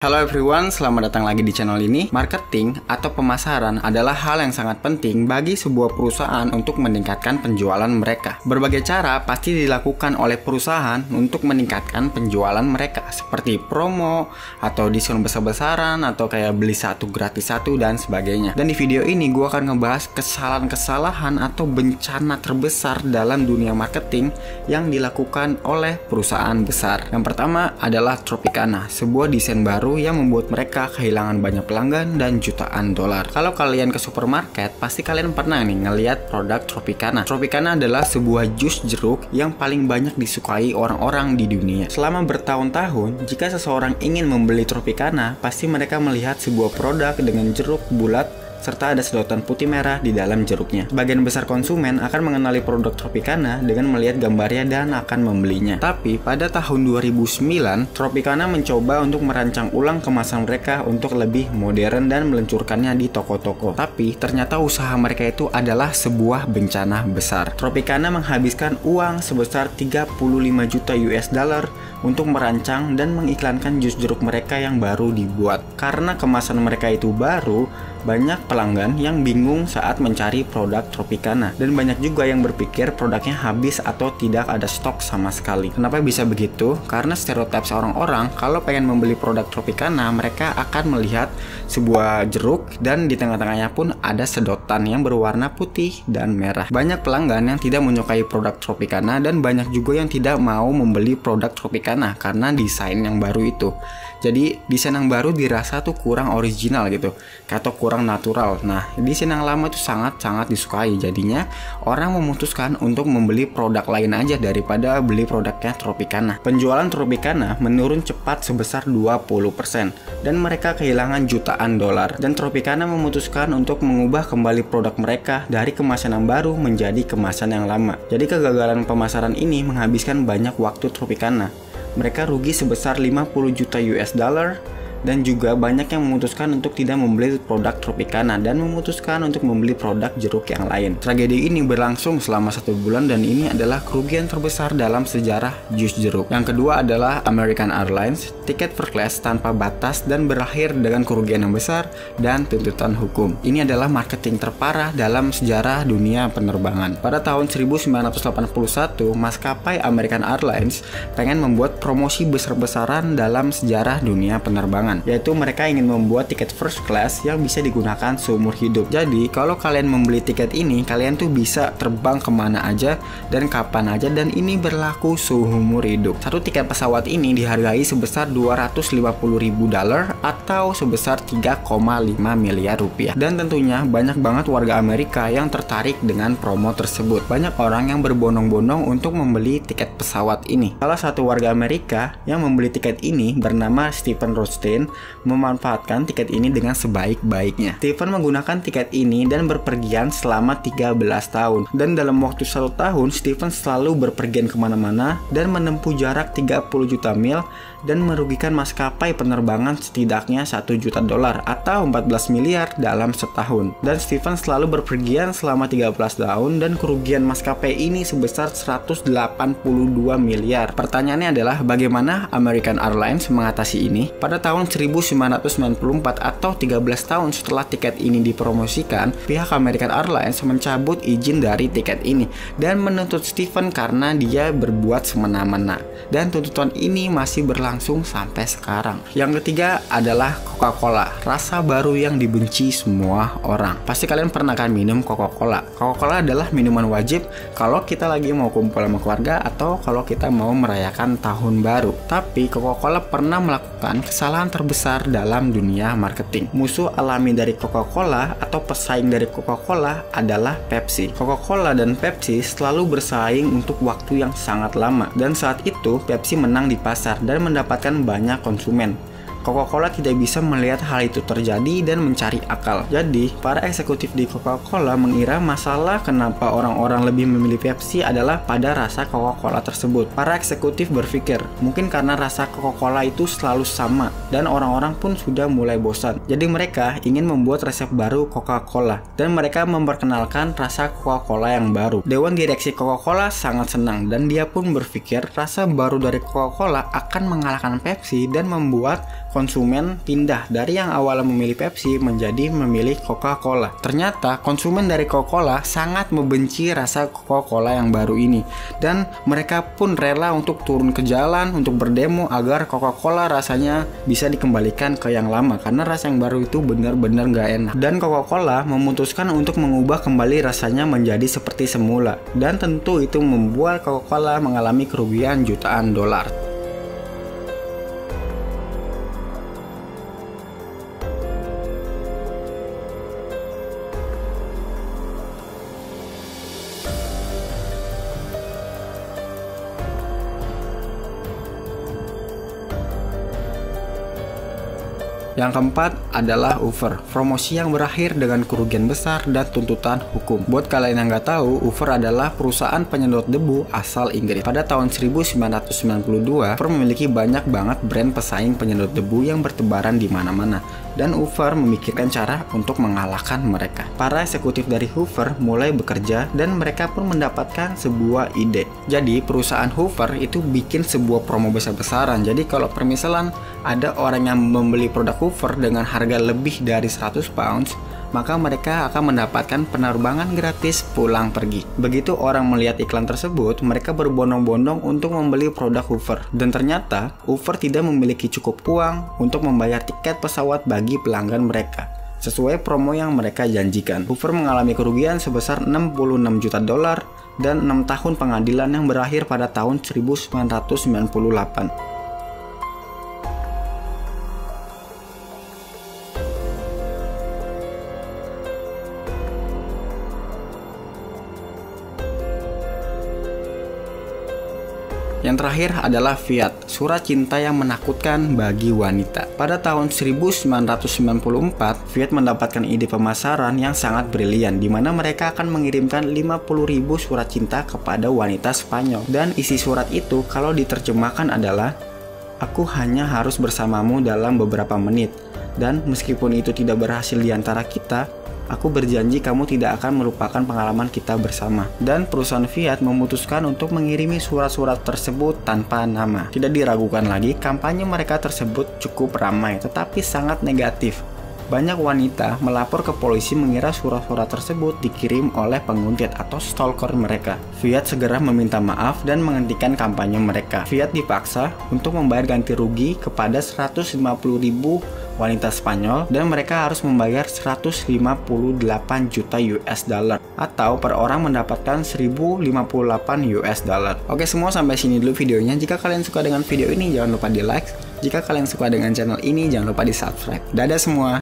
Halo everyone, selamat datang lagi di channel ini. Marketing atau pemasaran adalah hal yang sangat penting bagi sebuah perusahaan untuk meningkatkan penjualan mereka. Berbagai cara pasti dilakukan oleh perusahaan untuk meningkatkan penjualan mereka, seperti promo atau diskon besar-besaran atau kayak beli satu gratis satu dan sebagainya. Dan di video ini gue akan ngebahas kesalahan-kesalahan atau bencana terbesar dalam dunia marketing yang dilakukan oleh perusahaan besar. Yang pertama adalah Tropicana, sebuah desain baru yang membuat mereka kehilangan banyak pelanggan dan jutaan dolar. Kalau kalian ke supermarket, pasti kalian pernah nih ngelihat produk Tropicana. Tropicana adalah sebuah jus jeruk yang paling banyak disukai orang-orang di dunia. Selama bertahun-tahun, jika seseorang ingin membeli Tropicana, pasti mereka melihat sebuah produk dengan jeruk bulat serta ada sedotan putih merah di dalam jeruknya. Sebagian besar konsumen akan mengenali produk Tropicana dengan melihat gambarnya dan akan membelinya. Tapi pada tahun 2009, Tropicana mencoba untuk merancang ulang kemasan mereka untuk lebih modern dan meluncurkannya di toko-toko. Tapi ternyata usaha mereka itu adalah sebuah bencana besar. Tropicana menghabiskan uang sebesar 35 juta US dollar untuk merancang dan mengiklankan jus jeruk mereka yang baru dibuat. Karena kemasan mereka itu baru, banyak pelanggan yang bingung saat mencari produk Tropicana, dan banyak juga yang berpikir produknya habis atau tidak ada stok sama sekali. Kenapa bisa begitu? Karena stereotip orang-orang kalau pengen membeli produk Tropicana, mereka akan melihat sebuah jeruk dan di tengah-tengahnya pun ada sedotan yang berwarna putih dan merah. Banyak pelanggan yang tidak menyukai produk Tropicana dan banyak juga yang tidak mau membeli produk Tropicana karena desain yang baru itu. Jadi desain yang baru dirasa tuh kurang original gitu, atau kurang natural. Nah, desain yang lama itu sangat-sangat disukai. Jadinya orang memutuskan untuk membeli produk lain aja daripada beli produknya Tropicana. Penjualan Tropicana menurun cepat sebesar 20% dan mereka kehilangan jutaan dolar. Dan Tropicana memutuskan untuk mengubah kembali produk mereka dari kemasan yang baru menjadi kemasan yang lama. Jadi kegagalan pemasaran ini menghabiskan banyak waktu Tropicana. Mereka rugi sebesar 50 juta US dollar dan juga banyak yang memutuskan untuk tidak membeli produk Tropicana dan memutuskan untuk membeli produk jeruk yang lain. Tragedi ini berlangsung selama 1 bulan dan ini adalah kerugian terbesar dalam sejarah jus jeruk. Yang kedua adalah American Airlines, tiket first class tanpa batas dan berakhir dengan kerugian yang besar dan tuntutan hukum. Ini adalah marketing terparah dalam sejarah dunia penerbangan. Pada tahun 1981, maskapai American Airlines pengen membuat promosi besar-besaran dalam sejarah dunia penerbangan, yaitu mereka ingin membuat tiket first class yang bisa digunakan seumur hidup. Jadi kalau kalian membeli tiket ini, kalian tuh bisa terbang kemana aja dan kapan aja, dan ini berlaku seumur hidup. Satu tiket pesawat ini dihargai sebesar 250 ribu dolar atau sebesar 3,5 miliar rupiah. Dan tentunya banyak banget warga Amerika yang tertarik dengan promo tersebut. Banyak orang yang berbondong-bondong untuk membeli tiket pesawat ini. Salah satu warga Amerika yang membeli tiket ini bernama Stephen Rothstein memanfaatkan tiket ini dengan sebaik-baiknya. Stephen menggunakan tiket ini dan berpergian selama 13 tahun. Dan dalam waktu 1 tahun, Stephen selalu berpergian kemana-mana dan menempuh jarak 30 juta mil dan merugikan maskapai penerbangan setidaknya 1 juta dolar atau 14 miliar dalam setahun. Dan Stephen selalu berpergian selama 13 tahun dan kerugian maskapai ini sebesar 182 miliar. Pertanyaannya adalah bagaimana American Airlines mengatasi ini? Pada tahun 1994 atau 13 tahun setelah tiket ini dipromosikan, pihak American Airlines mencabut izin dari tiket ini dan menuntut Stephen karena dia berbuat semena-mena. Dan tuntutan ini masih berlangsung sampai sekarang. Yang ketiga adalah Coca-Cola, rasa baru yang dibenci semua orang. Pasti kalian pernah kan minum Coca-Cola. Coca-Cola adalah minuman wajib kalau kita lagi mau kumpul sama keluarga atau kalau kita mau merayakan tahun baru. Tapi Coca-Cola pernah melakukan kesalahan terbesar dalam dunia marketing. Musuh alami dari Coca-Cola atau pesaing dari Coca-Cola adalah Pepsi. Coca-Cola dan Pepsi selalu bersaing untuk waktu yang sangat lama, dan saat itu Pepsi menang di pasar dan mendapatkan banyak konsumen. Coca-Cola tidak bisa melihat hal itu terjadi dan mencari akal. Jadi, para eksekutif di Coca-Cola mengira masalah kenapa orang-orang lebih memilih Pepsi adalah pada rasa Coca-Cola tersebut. Para eksekutif berpikir, mungkin karena rasa Coca-Cola itu selalu sama dan orang-orang pun sudah mulai bosan. Jadi mereka ingin membuat resep baru Coca-Cola dan mereka memperkenalkan rasa Coca-Cola yang baru. Dewan direksi Coca-Cola sangat senang dan dia pun berpikir rasa baru dari Coca-Cola akan mengalahkan Pepsi dan membuat konsumen pindah dari yang awalnya memilih Pepsi menjadi memilih Coca-Cola. Ternyata konsumen dari Coca-Cola sangat membenci rasa Coca-Cola yang baru ini, dan mereka pun rela untuk turun ke jalan untuk berdemo agar Coca-Cola rasanya bisa dikembalikan ke yang lama karena rasa yang baru itu benar-benar nggak enak. Dan Coca-Cola memutuskan untuk mengubah kembali rasanya menjadi seperti semula, dan tentu itu membuat Coca-Cola mengalami kerugian jutaan dolar. Yang keempat adalah Uber, promosi yang berakhir dengan kerugian besar dan tuntutan hukum. Buat kalian yang nggak tahu, Uber adalah perusahaan penyedot debu asal Inggris. Pada tahun 1992, Uber memiliki banyak banget brand pesaing penyedot debu yang bertebaran di mana-mana, dan Uber memikirkan cara untuk mengalahkan mereka. Para eksekutif dari Uber mulai bekerja dan mereka pun mendapatkan sebuah ide. Jadi perusahaan Uber itu bikin sebuah promo besar-besaran. Jadi kalau permisalan ada orang yang membeli produk Uber dengan harga lebih dari 100 pounds, maka mereka akan mendapatkan penerbangan gratis pulang pergi. Begitu orang melihat iklan tersebut, mereka berbondong-bondong untuk membeli produk Uber. Dan ternyata Uber tidak memiliki cukup uang untuk membayar tiket pesawat bagi pelanggan mereka sesuai promo yang mereka janjikan. Uber mengalami kerugian sebesar 66 juta dolar dan 6 tahun pengadilan yang berakhir pada tahun 1998. Yang terakhir adalah Fiat, surat cinta yang menakutkan bagi wanita. Pada tahun 1994, Fiat mendapatkan ide pemasaran yang sangat brilian, di mana mereka akan mengirimkan 50.000 surat cinta kepada wanita Spanyol. Dan isi surat itu kalau diterjemahkan adalah, "Aku hanya harus bersamamu dalam beberapa menit, dan meskipun itu tidak berhasil di antara kita, aku berjanji kamu tidak akan melupakan pengalaman kita bersama." Dan perusahaan Fiat memutuskan untuk mengirimi surat-surat tersebut tanpa nama. Tidak diragukan lagi, kampanye mereka tersebut cukup ramai, tetapi sangat negatif. Banyak wanita melapor ke polisi mengira surat-surat tersebut dikirim oleh penguntit atau stalker mereka. Fiat segera meminta maaf dan menghentikan kampanye mereka. Fiat dipaksa untuk membayar ganti rugi kepada 150.000 wanita Spanyol, dan mereka harus membayar 158 juta US dollar atau per orang mendapatkan 1058 US dollar. Oke semua, sampai sini dulu videonya. Jika kalian suka dengan video ini jangan lupa di like. Jika kalian suka dengan channel ini jangan lupa di subscribe. Dadah semua.